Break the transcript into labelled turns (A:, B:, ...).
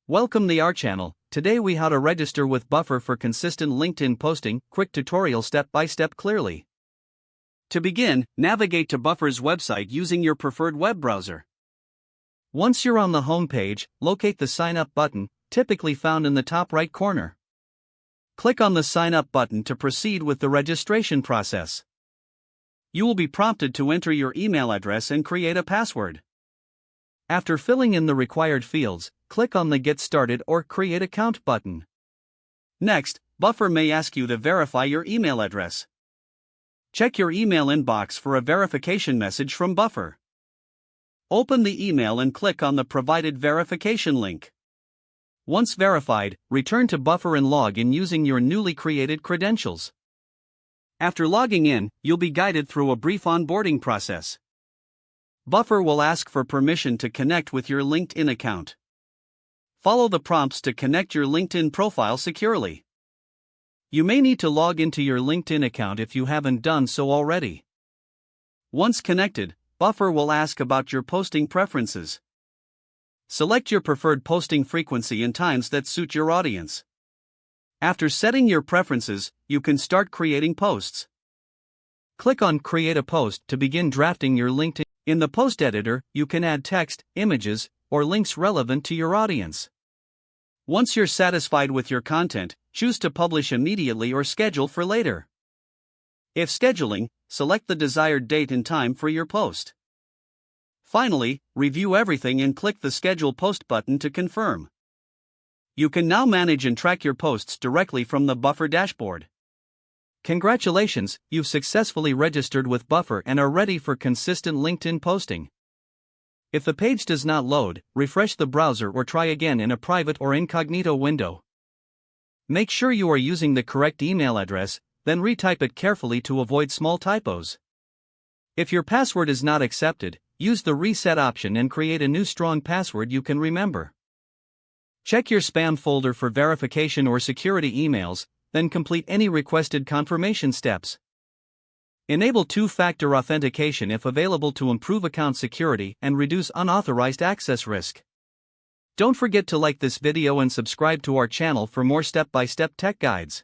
A: Welcome to our channel. Today we how to register with Buffer for consistent LinkedIn posting, quick tutorial step by step clearly. To begin, navigate to Buffer's website using your preferred web browser. Once you're on the home page, locate the sign up button, typically found in the top right corner. Click on the sign up button to proceed with the registration process. You will be prompted to enter your email address and create a password. After filling in the required fields, click on the Get Started or Create Account button. Next, Buffer may ask you to verify your email address. Check your email inbox for a verification message from Buffer. Open the email and click on the provided verification link. Once verified, return to Buffer and log in using your newly created credentials. After logging in, you'll be guided through a brief onboarding process. Buffer will ask for permission to connect with your LinkedIn account. Follow the prompts to connect your LinkedIn profile securely. You may need to log into your LinkedIn account if you haven't done so already. Once connected, Buffer will ask about your posting preferences. Select your preferred posting frequency and times that suit your audience. After setting your preferences, you can start creating posts. Click on Create a Post to begin drafting your LinkedIn. In the post editor, you can add text, images, or links relevant to your audience. Once you're satisfied with your content, choose to publish immediately or schedule for later. If scheduling, select the desired date and time for your post. Finally, review everything and click the Schedule Post button to confirm. You can now manage and track your posts directly from the Buffer dashboard. Congratulations, you've successfully registered with Buffer and are ready for consistent LinkedIn posting. If the page does not load, refresh the browser or try again in a private or incognito window. Make sure you are using the correct email address, then retype it carefully to avoid small typos. If your password is not accepted, use the reset option and create a new strong password you can remember. Check your spam folder for verification or security emails, then complete any requested confirmation steps. Enable two-factor authentication if available to improve account security and reduce unauthorized access risk. Don't forget to like this video and subscribe to our channel for more step-by-step tech guides.